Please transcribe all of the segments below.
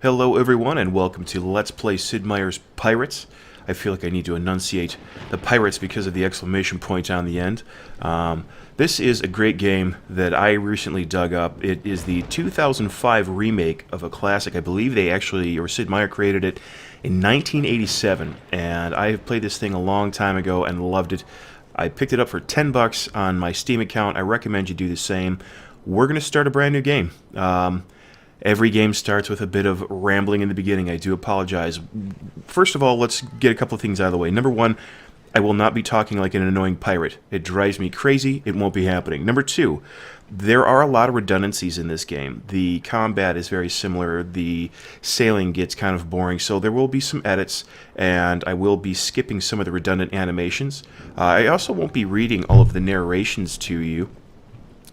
Hello everyone and welcome to Let's Play Sid Meier's Pirates. I feel like I need to enunciate the pirates because of the exclamation point on the end. This is a great game that I recently dug up. It is the 2005 remake of a classic. I believe Sid Meier created it in 1987, and I have played this thing a long time ago and loved it. I picked it up for 10 bucks on my Steam account. I recommend you do the same. We're going to start a brand new game. Every game starts with a bit of rambling in the beginning. I do apologize. First of all, let's get a couple of things out of the way. Number one, I will not be talking like an annoying pirate. It drives me crazy. It won't be happening. Number two, there are a lot of redundancies in this game. The combat is very similar. The sailing gets kind of boring, so there will be some edits, and I will be skipping some of the redundant animations. I also won't be reading all of the narrations to you.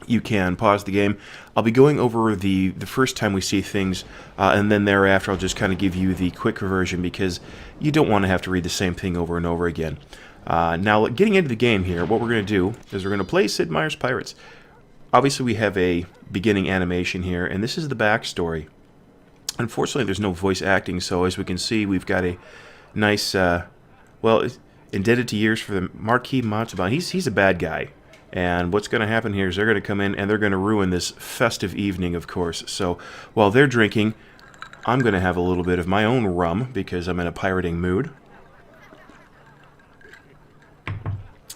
You can pause the game. I'll be going over the first time we see things, and then thereafter I'll just kind of give you the quick version because you don't want to have to read the same thing over and over again. Now, getting into the game here, what we're going to do is we're going to play Sid Meier's Pirates. Obviously, we have a beginning animation here, and this is the backstory. Unfortunately, there's no voice acting, so as we can see, we've got a nice, well, indebted to years for the Marquis Montalban. He's a bad guy. And what's going to happen here is they're going to come in and they're going to ruin this festive evening, of course. So while they're drinking, I'm going to have a little bit of my own rum because I'm in a pirating mood.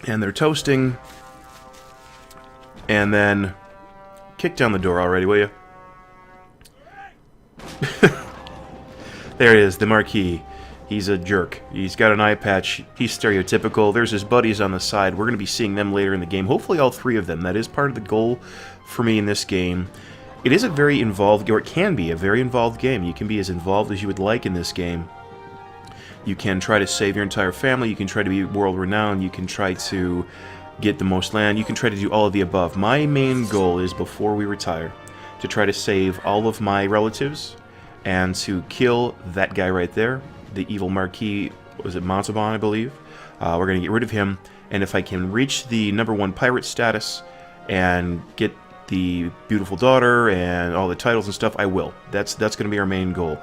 And they're toasting. And then kick down the door already, will you? There it is, the Marquis. He's a jerk. He's got an eye patch. He's stereotypical. There's his buddies on the side. We're going to be seeing them later in the game. Hopefully all three of them. That is part of the goal for me in this game. It is a very involved, or it can be a very involved game. You can be as involved as you would like in this game. You can try to save your entire family. You can try to be world-renowned. You can try to get the most land. You can try to do all of the above. My main goal is, before we retire, to try to save all of my relatives and to kill that guy right there. The evil Marquis, was it Montalban, I believe? We're going to get rid of him, and if I can reach the #1 pirate status and get the beautiful daughter and all the titles and stuff, I will. That's going to be our main goal.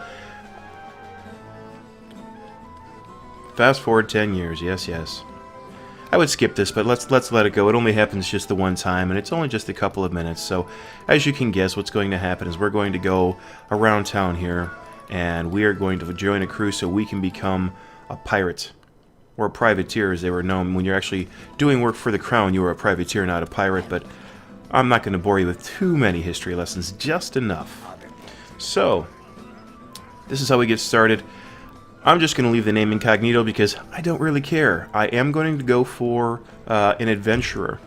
Fast forward 10 years, yes. I would skip this, but let's let it go. It only happens just the one time, and it's only just a couple of minutes. So, as you can guess, what's going to happen is we're going to go around town here, and we are going to join a crew so we can become a pirate. Or a privateer, as they were known. When you're actually doing work for the crown, you are a privateer, not a pirate, but I'm not going to bore you with too many history lessons, just enough. So, this is how we get started. I'm just going to leave the name incognito because I don't really care. I am going to go for an adventurer.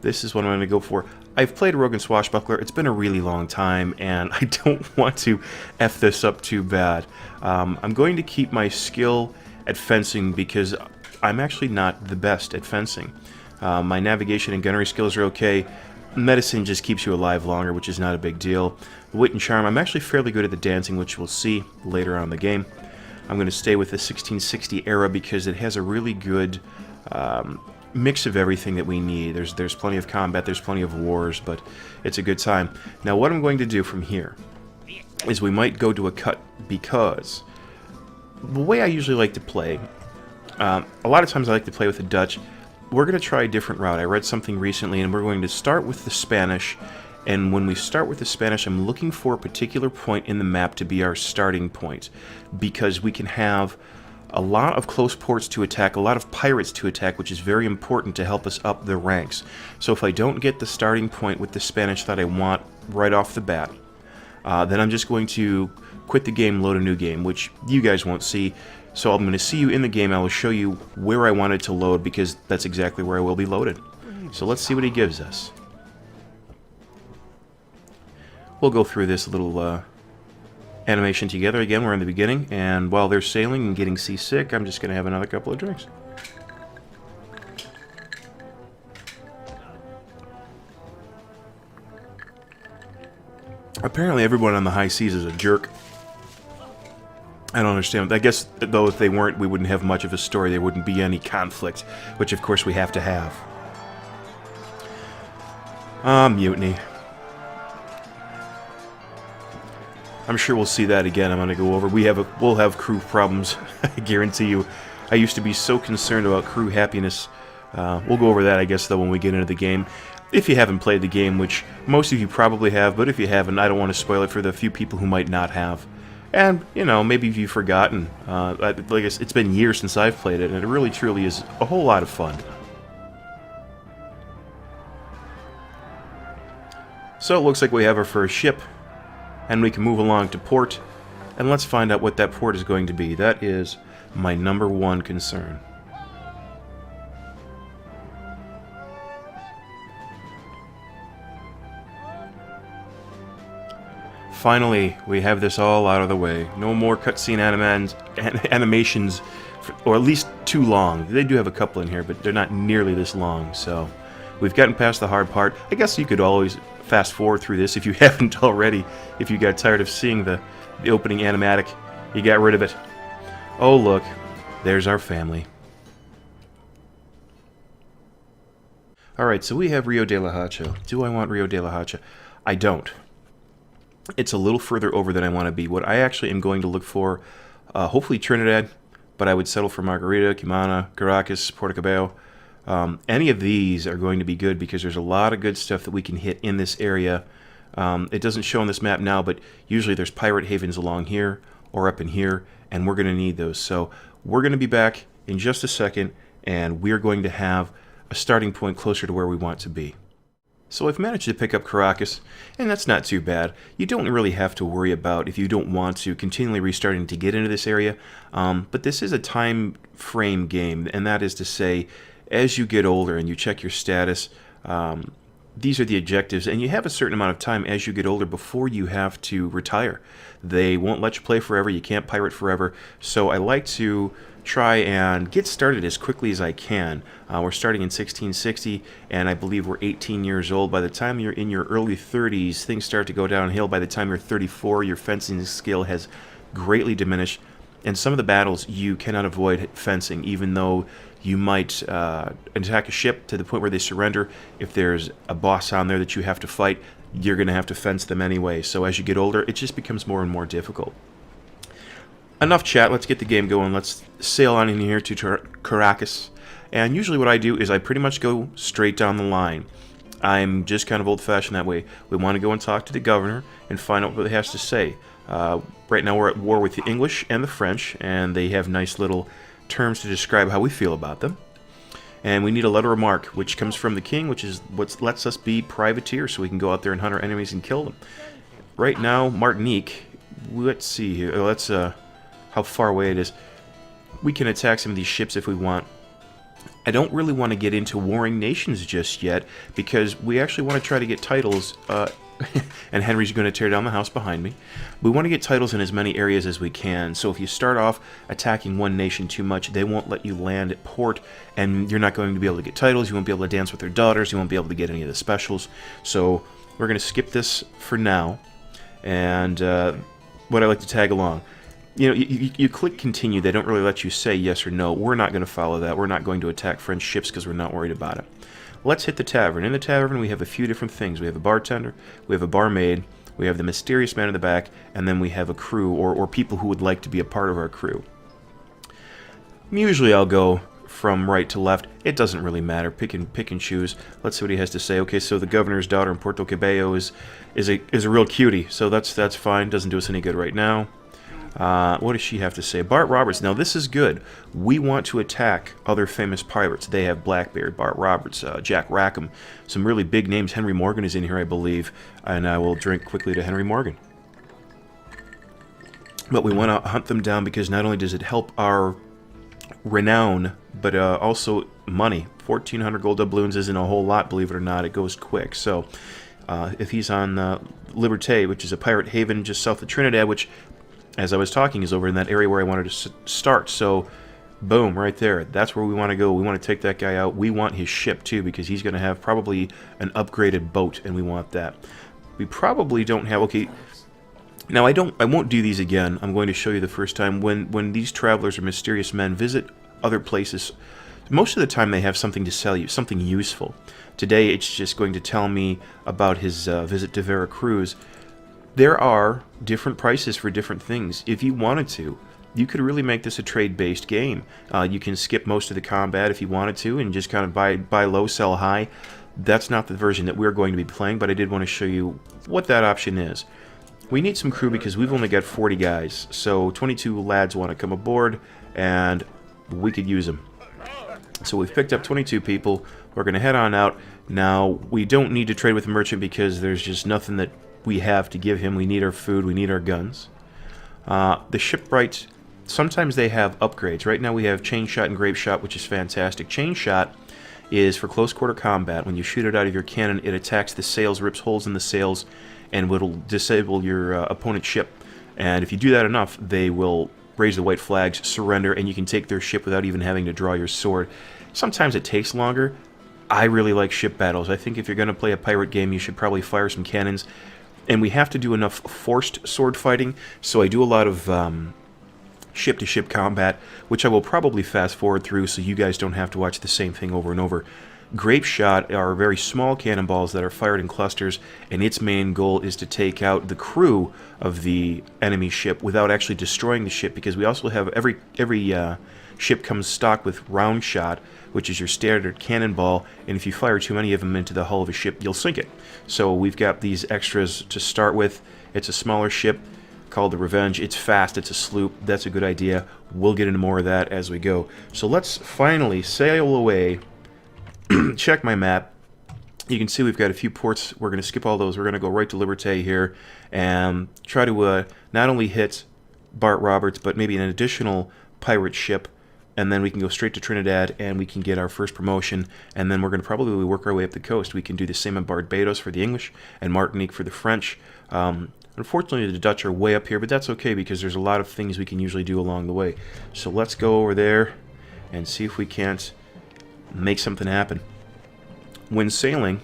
This is what I'm going to go for. I've played Rogue and Swashbuckler. It's been a really long time, and I don't want to F this up too bad. I'm going to keep my skill at fencing because I'm actually not the best at fencing. My navigation and gunnery skills are okay. Medicine just keeps you alive longer, which is not a big deal. Wit and charm, I'm actually fairly good at the dancing, which we'll see later on in the game. I'm going to stay with the 1660 era because it has a really good mix of everything that we need. There's plenty of combat, there's plenty of wars, but it's a good time. Now what I'm going to do from here is we might go to a cut because the way I usually like to play, a lot of times I like to play with the Dutch. We're going to try a different route. I read something recently and we're going to start with the Spanish, and when we start with the Spanish, I'm looking for a particular point in the map to be our starting point because we can have a lot of close ports to attack, a lot of pirates to attack, which is very important to help us up the ranks. So if I don't get the starting point with the Spanish that I want right off the bat, then I'm just going to quit the game, load a new game, which you guys won't see. So I'm going to see you in the game. I will show you where I want it to load because that's exactly where I will be loaded. So let's see what he gives us. We'll go through this little animation together. Again, we're in the beginning, and while they're sailing and getting seasick, I'm just going to have another couple of drinks. Apparently everyone on the high seas is a jerk. I don't understand. I guess, though, if they weren't, we wouldn't have much of a story. There wouldn't be any conflict, which, of course, we have to have. Mutiny. I'm sure we'll see that again. I'm going to go over. We'll have crew problems, I guarantee you. I used to be so concerned about crew happiness. We'll go over that, I guess, though, when we get into the game. If you haven't played the game, which most of you probably have, but if you haven't, I don't want to spoil it for the few people who might not have. And, you know, maybe if you've forgotten. Like I said, it's been years since I've played it, and it really, truly is a whole lot of fun. So it looks like we have our first ship, and we can move along to port, and let's find out what that port is going to be. That is my #1 concern. Finally, we have this all out of the way. No more cutscene animations, or at least too long. They do have a couple in here, but they're not nearly this long, so we've gotten past the hard part. I guess you could always fast forward through this if you haven't already. If you got tired of seeing the opening animatic, you got rid of it. Oh look, there's our family. Alright, so we have Rio de la Hacha. Do I want Rio de la Hacha? I don't. It's a little further over than I want to be. What I actually am going to look for, hopefully Trinidad, but I would settle for Margarita, Cumana, Caracas, Puerto Cabello. Any of these are going to be good because there's a lot of good stuff that we can hit in this area. It doesn't show on this map now, but usually there's pirate havens along here or up in here, and we're going to need those. So we're going to be back in just a second, and we're going to have a starting point closer to where we want to be. So I've managed to pick up Caracas, and that's not too bad. You don't really have to worry about, if you don't want to, continually restarting to get into this area. But this is a time frame game, and that is to say, as you get older and you check your status, these are the objectives, and you have a certain amount of time as you get older before you have to retire. They won't let you play forever, you can't pirate forever, so I like to try and get started as quickly as I can. We're starting in 1660, and I believe we're 18 years old. By the time you're in your early 30s, things start to go downhill. By the time you're 34, your fencing skill has greatly diminished, and some of the battles you cannot avoid fencing, even though you might attack a ship to the point where they surrender. If there's a boss on there that you have to fight, you're going to have to fence them anyway. So as you get older, it just becomes more and more difficult. Enough chat, let's get the game going. Let's sail on in here to Caracas. And usually what I do is I pretty much go straight down the line. I'm just kind of old-fashioned that way. We want to go and talk to the governor and find out what he has to say. Right now we're at war with the English and the French, and they have nice little terms to describe how we feel about them. And we need a letter of marque, which comes from the king, which is what lets us be privateers, so we can go out there and hunt our enemies and kill them. Right now, Martinique, let's see here, let's how far away it is. We can attack some of these ships if we want. I don't really want to get into warring nations just yet, because we actually want to try to get titles, and Henry's going to tear down the house behind me. We want to get titles in as many areas as we can, so if you start off attacking one nation too much, they won't let you land at port, and you're not going to be able to get titles, you won't be able to dance with their daughters, you won't be able to get any of the specials. So we're going to skip this for now, and what I like to tag along. You know, you click continue, they don't really let you say yes or no. We're not going to follow that. We're not going to attack French ships because we're not worried about it. Let's hit the tavern. In the tavern we have a few different things. We have a bartender, we have a barmaid, we have the mysterious man in the back, and then we have a crew, or people who would like to be a part of our crew. Usually I'll go from right to left. It doesn't really matter. Pick and choose. Let's see what he has to say. Okay, so the governor's daughter in Puerto Cabello is a real cutie, so that's fine. Doesn't do us any good right now. What does she have to say? Bart Roberts. Now this is good. We want to attack other famous pirates. They have Blackbeard, Bart Roberts, Jack Rackham. Some really big names. Henry Morgan is in here, I believe. And I will drink quickly to Henry Morgan. But we want to hunt them down because not only does it help our renown, but also money. 1,400 gold doubloons isn't a whole lot, believe it or not. It goes quick. So if he's on Liberté, which is a pirate haven just south of Trinidad, which, as I was talking, is over in that area where I wanted to start. So, boom, right there. That's where we want to go. We want to take that guy out. We want his ship, too, because he's going to have probably an upgraded boat, and we want that. We probably don't have... Okay, now I won't do these again. I'm going to show you the first time. When these travelers or mysterious men visit other places, most of the time they have something to sell you, something useful. Today, it's just going to tell me about his visit to Veracruz. There are different prices for different things. If you wanted to, you could really make this a trade-based game. You can skip most of the combat if you wanted to and just kind of buy low, sell high. That's not the version that we're going to be playing, but I did want to show you what that option is. We need some crew because we've only got 40 guys, so 22 lads want to come aboard, and we could use them. So we've picked up 22 people. We're going to head on out. Now, we don't need to trade with the merchant because there's just nothing that we have to give him. We need our food, we need our guns. The shipwrights, sometimes they have upgrades. Right now we have chain shot and grape shot, which is fantastic. Chain shot is for close quarter combat. When you shoot it out of your cannon, it attacks the sails, rips holes in the sails, and will disable your opponent's ship. And if you do that enough, they will raise the white flags, surrender, and you can take their ship without even having to draw your sword. Sometimes it takes longer. I really like ship battles. I think if you're going to play a pirate game, you should probably fire some cannons. And we have to do enough forced sword fighting, so I do a lot of ship-to-ship combat, which I will probably fast-forward through so you guys don't have to watch the same thing over and over. Grape shot are very small cannonballs that are fired in clusters, and its main goal is to take out the crew of the enemy ship without actually destroying the ship, because we also have every ship comes stocked with round shot, which is your standard cannonball, and if you fire too many of them into the hull of a ship, you'll sink it. So we've got these extras to start with. It's a smaller ship called the Revenge. It's fast, it's a sloop. That's a good idea. We'll get into more of that as we go. So let's finally sail away. Check my map. You can see we've got a few ports. We're going to skip all those. We're going to go right to Liberté here and try to not only hit Bart Roberts, but maybe an additional pirate ship, and then we can go straight to Trinidad and we can get our first promotion, and then we're going to probably work our way up the coast. We can do the same in Barbados for the English and Martinique for the French. Unfortunately, the Dutch are way up here, but that's okay because there's a lot of things we can usually do along the way. So let's go over there and see if we can't make something happen. When sailing,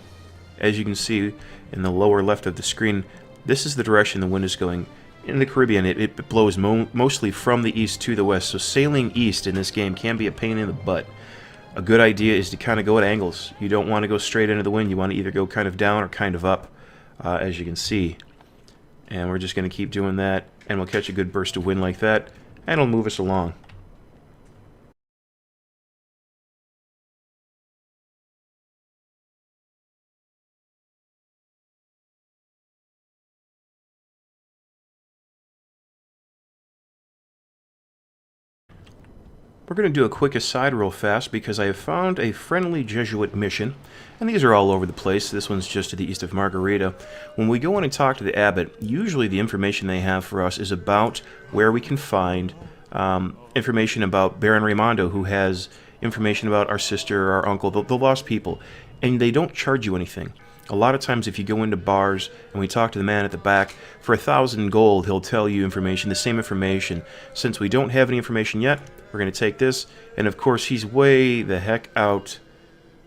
as you can see in the lower left of the screen, this is the direction the wind is going. In the Caribbean, it blows mostly from the east to the west, so sailing east in this game can be a pain in the butt. A good idea is to kind of go at angles. You don't want to go straight into the wind. You want to either go kind of down or kind of up, as you can see. And we're just going to keep doing that, and we'll catch a good burst of wind like that, and it'll move us along. We're going to do a quick aside real fast because I have found a friendly Jesuit mission, and these are all over the place. This one's just to the east of Margarita. When we go in and talk to the abbot, usually the information they have for us is about where we can find information about Baron Raimondo, who has information about our sister, our uncle, the lost people, and they don't charge you anything. A lot of times if you go into bars and we talk to the man at the back, for 1,000 gold he'll tell you information, the same information. Since we don't have any information yet, we're going to take this, and of course he's way the heck out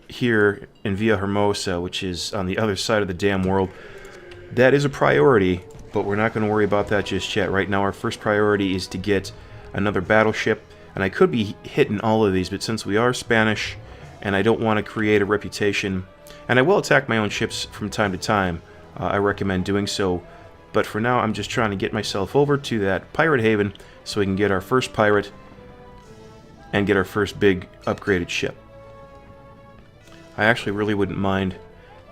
here in Villa Hermosa, which is on the other side of the damn world. That is a priority, but we're not going to worry about that just yet. Right now our first priority is to get another battleship, and I could be hitting all of these, but since we are Spanish and I don't want to create a reputation, and I will attack my own ships from time to time, I recommend doing so, but for now I'm just trying to get myself over to that pirate haven so we can get our first pirate and get our first big upgraded ship. I actually really wouldn't mind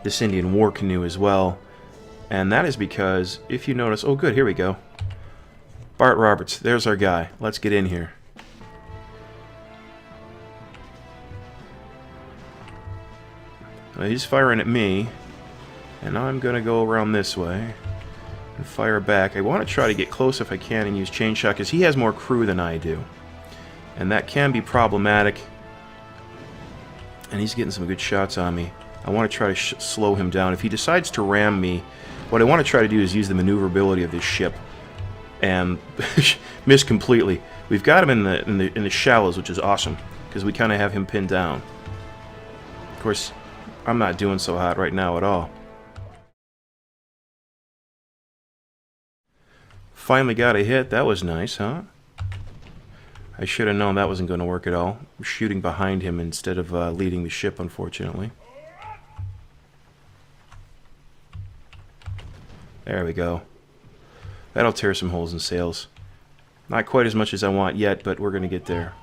this Indian war canoe as well, and that is because if you notice, oh good, here we go. Bart Roberts, there's our guy. Let's get in here. Well, he's firing at me, and I'm gonna go around this way and fire back. I want to try to get close if I can and use chain shot because he has more crew than I do, and that can be problematic. And he's getting some good shots on me. I want to try to slow him down. If he decides to ram me, what I want to try to do is use the maneuverability of this ship and miss completely. We've got him in the shallows, which is awesome because we kind of have him pinned down. Of course, I'm not doing so hot right now at all. Finally got a hit. That was nice, huh? I should have known that wasn't going to work at all. I'm shooting behind him instead of leading the ship, unfortunately. There we go. That'll tear some holes in sails. Not quite as much as I want yet, but we're going to get there.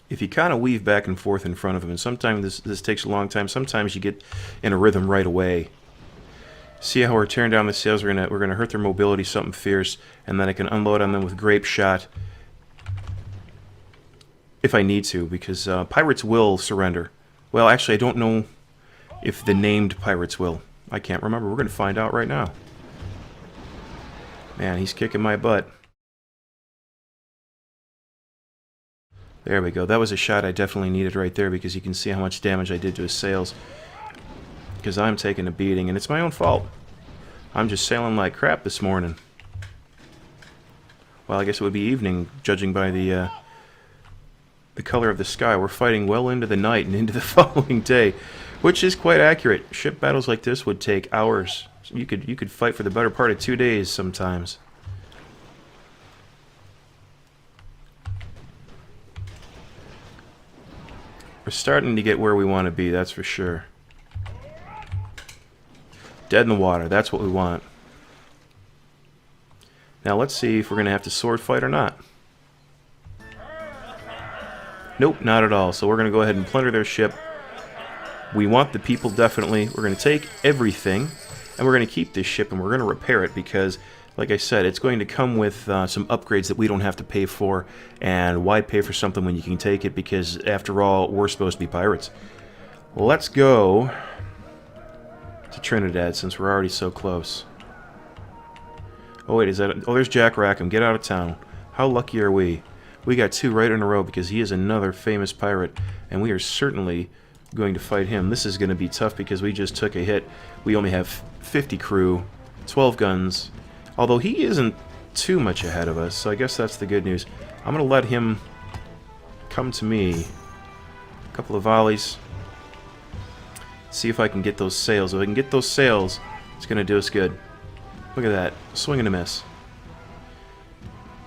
If you kind of weave back and forth in front of him, and sometimes this takes a long time, sometimes you get in a rhythm right away. See how we're tearing down the sails? We're gonna hurt their mobility, something fierce, and then I can unload on them with grape shot if I need to, because pirates will surrender. Well, actually, I don't know if the named pirates will. I can't remember. We're gonna find out right now. Man, he's kicking my butt. There we go. That was a shot I definitely needed right there, because you can see how much damage I did to his sails. Because I'm taking a beating, and it's my own fault. I'm just sailing like crap this morning. Well, I guess it would be evening, judging by the color of the sky. We're fighting well into the night and into the following day, which is quite accurate. Ship battles like this would take hours. You could fight for the better part of 2 days sometimes. We're starting to get where we want to be, that's for sure. Dead in the water, that's what we want. Now let's see if we're going to have to sword fight or not. Nope, not at all. So we're going to go ahead and plunder their ship. We want the people, definitely. We're going to take everything, and we're going to keep this ship, and we're going to repair it because, like I said, it's going to come with some upgrades that we don't have to pay for, and why pay for something when you can take it, because, after all, we're supposed to be pirates. Let's go to Trinidad, since we're already so close. Oh, wait, is that... Oh, there's Yarrrgh. Get out of town. How lucky are we? We got 2 right in a row, because he is another famous pirate, and we are certainly going to fight him. This is going to be tough, because we just took a hit. We only have 50 crew, 12 guns, although he isn't too much ahead of us, so I guess that's the good news. I'm going to let him come to me. A couple of volleys. See if I can get those sails. If I can get those sails, it's going to do us good. Look at that. Swing and a miss.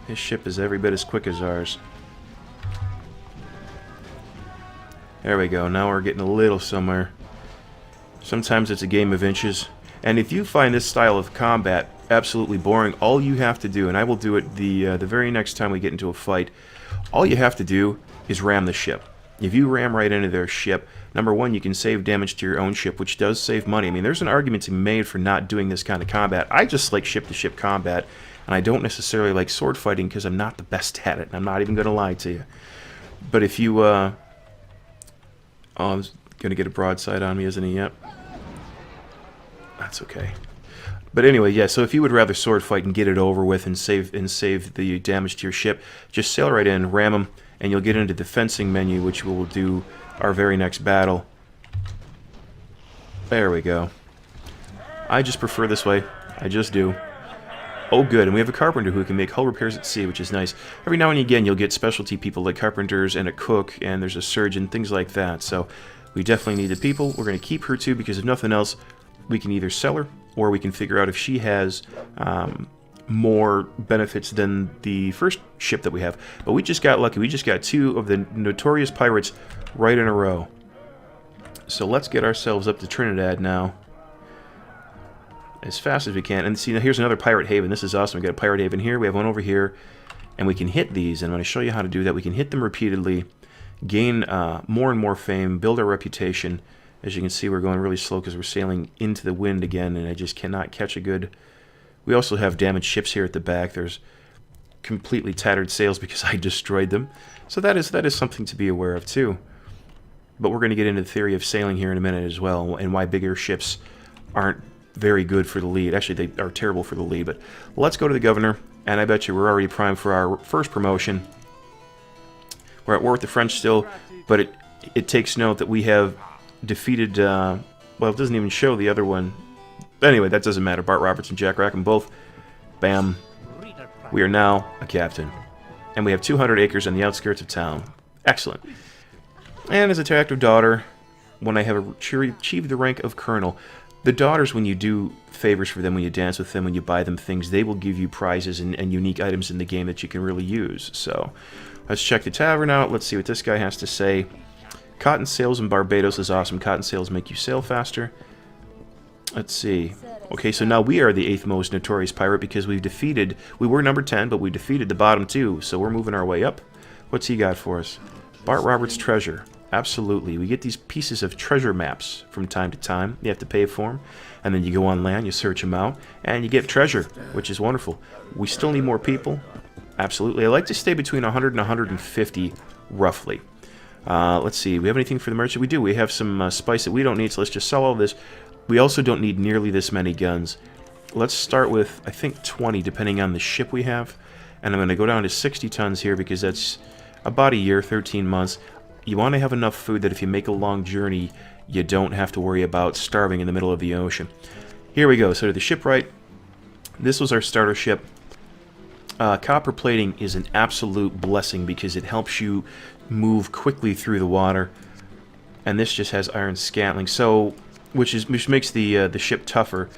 His ship is every bit as quick as ours. There we go. Now we're getting a little somewhere. Sometimes it's a game of inches. And if you find this style of combat absolutely boring, all you have to do, and I will do it the very next time we get into a fight, all you have to do is ram the ship. If you ram right into their ship, number one, you can save damage to your own ship, which does save money. I mean, there's an argument to be made for not doing this kind of combat. I just like ship-to-ship combat, and I don't necessarily like sword fighting because I'm not the best at it, and I'm not even going to lie to you. But if you, oh, he's going to get a broadside on me, isn't he? Yep. That's okay. But anyway, yeah, so if you would rather sword fight and get it over with and save the damage to your ship, just sail right in, ram them, and you'll get into the fencing menu, which will do our very next battle. There we go. I just prefer this way. I just do. Oh, good, and we have a carpenter who can make hull repairs at sea, which is nice. Every now and again, you'll get specialty people like carpenters and a cook, and there's a surgeon, things like that. So we definitely need the people. We're going to keep her, too, because if nothing else, we can either sell her, or we can figure out if she has more benefits than the first ship that we have. But we just got lucky. We just got 2 of the notorious pirates right in a row. So let's get ourselves up to Trinidad now as fast as we can. And see, now here's another pirate haven. This is awesome. We got a pirate haven here. We have one over here. And we can hit these. And I'm going to show you how to do that. We can hit them repeatedly, gain more and more fame, build our reputation. As you can see, we're going really slow because we're sailing into the wind again, and I just cannot catch a good... We also have damaged ships here at the back. There's completely tattered sails because I destroyed them. So that is something to be aware of, too. But we're going to get into the theory of sailing here in a minute as well, and why bigger ships aren't very good for the lead. Actually, they are terrible for the lead. But let's go to the governor, and I bet you we're already primed for our first promotion. We're at war with the French still, but it takes note that we have defeated, well, it doesn't even show the other one. Anyway, that doesn't matter. Bart Roberts and Yarrrgh both, bam, we are now a captain. And we have 200 acres on the outskirts of town. Excellent. And as an attractive daughter, when I have achieved the rank of colonel, the daughters, when you do favors for them, when you dance with them, when you buy them things, they will give you prizes and unique items in the game that you can really use. So, let's check the tavern out. Let's see what this guy has to say. Cotton sails in Barbados is awesome. Cotton sails make you sail faster. Let's see. Okay, so now we are the 8th most notorious pirate because we were number 10, but we defeated the bottom 2, so we're moving our way up. What's he got for us? Bart Roberts treasure. Absolutely. We get these pieces of treasure maps from time to time. You have to pay for them, and then you go on land, you search them out, and you get treasure, which is wonderful. We still need more people. Absolutely. I like to stay between 100 and 150, roughly. Let's see. We have anything for the merchant? We do. We have some spice that we don't need, so let's just sell all this. We also don't need nearly this many guns. Let's start with, I think, 20, depending on the ship we have. And I'm going to go down to 60 tons here because that's about a year, 13 months. You want to have enough food that if you make a long journey, you don't have to worry about starving in the middle of the ocean. Here we go. So to the shipwright, this was our starter ship. Copper plating is an absolute blessing because it helps you move quickly through the water. And this just has iron scantling, so which makes the ship tougher.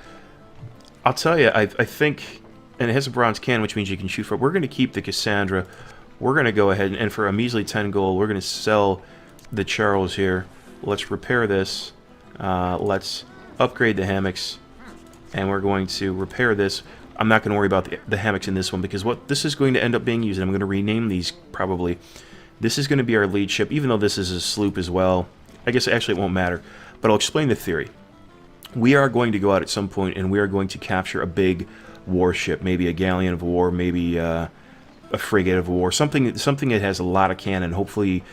I'll tell you, I think, and it has a bronze cannon, which means you can shoot for it. We're going to keep the Cassandra. We're going to go ahead and for a measly 10 gold, we're going to sell the Charles here. Let's repair this. Let's upgrade the hammocks, and we're going to repair this. I'm not going to worry about the hammocks in this one because what this is going to end up being used, and I'm going to rename these probably. This is going to be our lead ship, even though this is a sloop as well. I guess actually it won't matter, but I'll explain the theory. We are going to go out at some point, and we are going to capture a big warship, maybe a galleon of war, maybe a frigate of war, something that has a lot of cannon, hopefully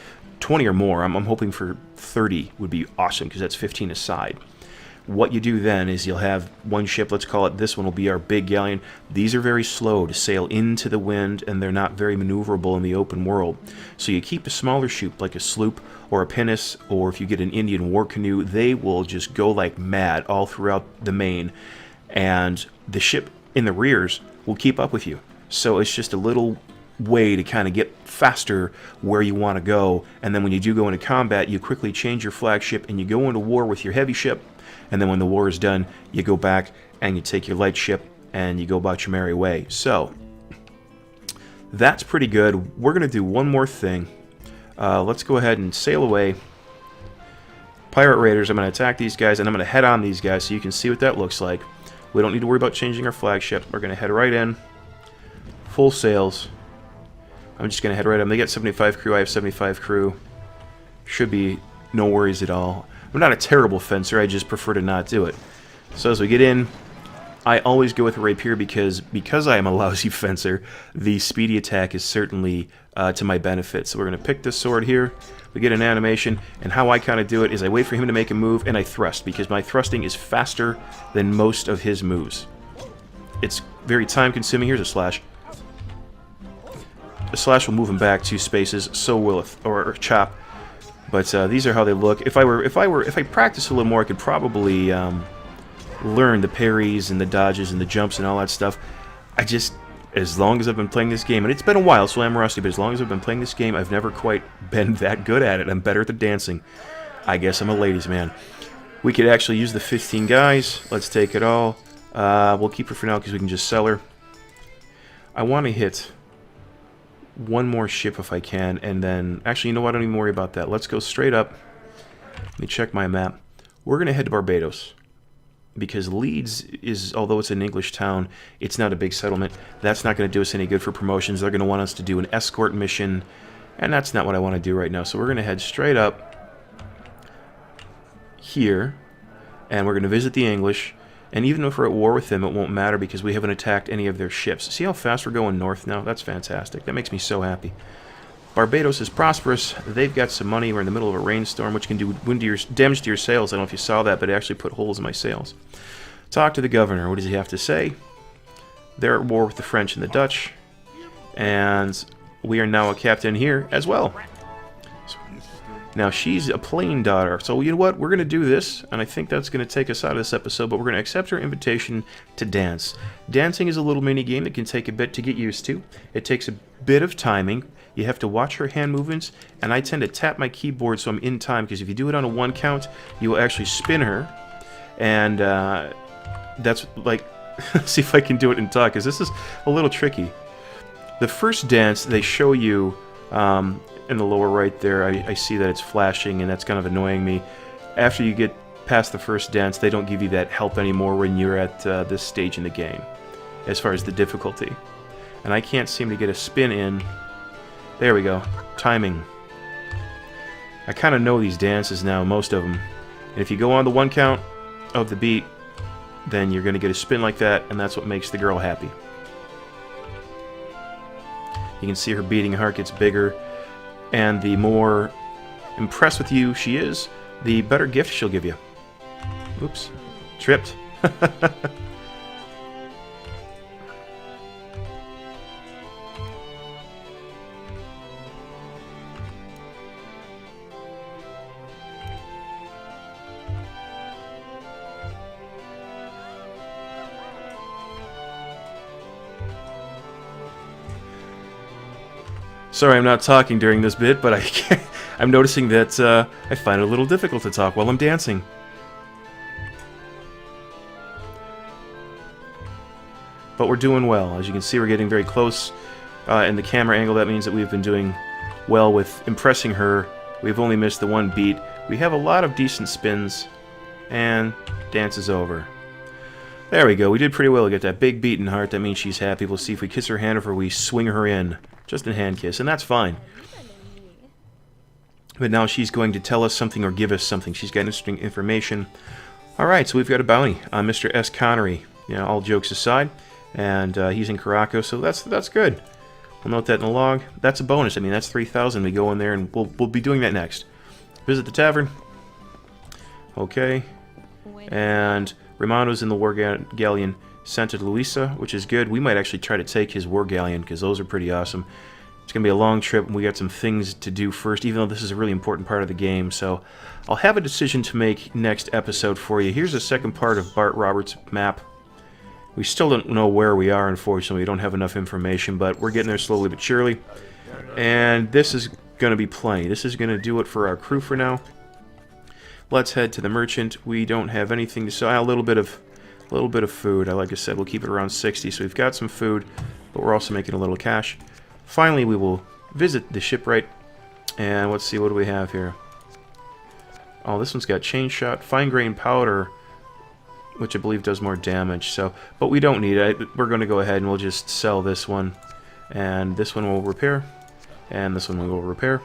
20 or more. I'm hoping for 30 would be awesome because that's 15 a side. What you do then is you'll have one ship, let's call it, this one will be our big galleon. These are very slow to sail into the wind, and they're not very maneuverable in the open world. So you keep a smaller ship like a sloop or a pinnace, or if you get an Indian war canoe, they will just go like mad all throughout the main, and the ship in the rears will keep up with you. So it's just a little way to kind of get faster where you want to go, and then when you do go into combat, you quickly change your flagship and you go into war with your heavy ship. And then when the war is done, you go back and you take your light ship and you go about your merry way. So, that's pretty good. We're going to do one more thing. Let's go ahead and sail away. Pirate Raiders, I'm going to attack these guys and I'm going to head on these guys so you can see what that looks like. We don't need to worry about changing our flagship. We're going to head right in. Full sails. I'm just going to head right in. They got 75 crew, I have 75 crew. Should be no worries at all. I'm not a terrible fencer, I just prefer to not do it. So as we get in, I always go with a rapier because I am a lousy fencer, the speedy attack is certainly to my benefit. So we're going to pick this sword here, we get an animation, and how I kind of do it is I wait for him to make a move and I thrust, because my thrusting is faster than most of his moves. It's very time consuming. Here's a slash. A slash will move him back 2 spaces, so will or chop. But these are how they look. If I practiced a little more, I could probably learn the parries and the dodges and the jumps and all that stuff. As long as I've been playing this game, and it's been a while, so I'm rusty, but as long as I've been playing this game, I've never quite been that good at it. I'm better at the dancing. I guess I'm a ladies' man. We could actually use the 15 guys. Let's take it all. We'll keep her for now because we can just sell her. I want to hit one more ship if I can, and then actually, you know what, I don't even worry about that. Let's go straight up. Let me check my map. We're gonna head to Barbados because Leeds is, although it's an English town, it's not a big settlement. That's not gonna do us any good for promotions. They're gonna want us to do an escort mission, and that's not what I want to do right now. So we're gonna head straight up here, and we're gonna visit the English. And even if we're at war with them, it won't matter because we haven't attacked any of their ships. See how fast we're going north now? That's fantastic. That makes me so happy. Barbados is prosperous. They've got some money. We're in the middle of a rainstorm, which can do damage to your sails. I don't know if you saw that, but it actually put holes in my sails. Talk to the governor. What does he have to say? They're at war with the French and the Dutch. And we are now a captain here as well. Now, she's a plain daughter, so you know what? We're going to do this, and I think that's going to take us out of this episode, but we're going to accept her invitation to dance. Dancing is a little mini-game that can take a bit to get used to. It takes a bit of timing. You have to watch her hand movements, and I tend to tap my keyboard so I'm in time, because if you do it on a 1 count, you will actually spin her, and that's like... see if I can do it in talk, because this is a little tricky. The first dance, they show you... in the lower right there, I see that it's flashing, and that's kind of annoying me. After you get past the first dance, they don't give you that help anymore when you're at this stage in the game, as far as the difficulty. And I can't seem to get a spin in. There we go. Timing. I kind of know these dances now, most of them. And if you go on the 1 count of the beat, then you're going to get a spin like that, and that's what makes the girl happy. You can see her beating heart gets bigger, and the more impressed with you she is, the better gift she'll give you. Oops. Tripped. Sorry, I'm not talking during this bit, but I'm noticing that I find it a little difficult to talk while I'm dancing. But we're doing well. As you can see, we're getting very close in the camera angle. That means that we've been doing well with impressing her. We've only missed the 1 beat. We have a lot of decent spins, and dance is over. There we go. We did pretty well to get that big beat in heart. That means she's happy. We'll see if we kiss her hand or if we swing her in. Just a hand kiss, and that's fine. But now she's going to tell us something or give us something. She's got interesting information. Alright, so we've got a bounty on Mr. S. Connery. You know, all jokes aside. And he's in Caraco, so that's good. We'll note that in the log. That's a bonus. I mean, that's 3,000. We go in there, and we'll be doing that next. Visit the tavern. Okay. And Romano's in the war galleon Santa Luisa, which is good. We might actually try to take his war galleon, because those are pretty awesome. It's going to be a long trip, and we got some things to do first, even though this is a really important part of the game. So I'll have a decision to make next episode for you. Here's the second part of Bart Roberts' map. We still don't know where we are, unfortunately. We don't have enough information, but we're getting there slowly but surely. And this is going to be plenty. This is going to do it for our crew for now. Let's head to the merchant. We don't have anything to sell. A little bit of food. Like I said, we'll keep it around 60, so we've got some food, but we're also making a little cash. Finally, we will visit the shipwright, and let's see, what do we have here? Oh, this one's got chain shot, fine grain powder, which I believe does more damage, so, but we don't need it. We're going to go ahead and we'll just sell this one, and this one will repair, and this one we will repair,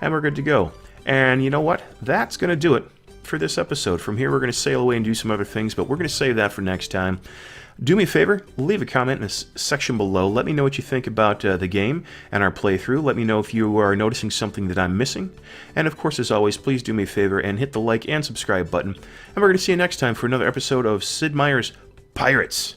and we're good to go. And you know what? That's going to do it for this episode. From here, we're going to sail away and do some other things, but we're going to save that for next time. Do me a favor, leave a comment in the section below. Let me know what you think about the game and our playthrough. Let me know if you are noticing something that I'm missing. And of course, as always, please do me a favor and hit the like and subscribe button. And we're going to see you next time for another episode of Sid Meier's Pirates.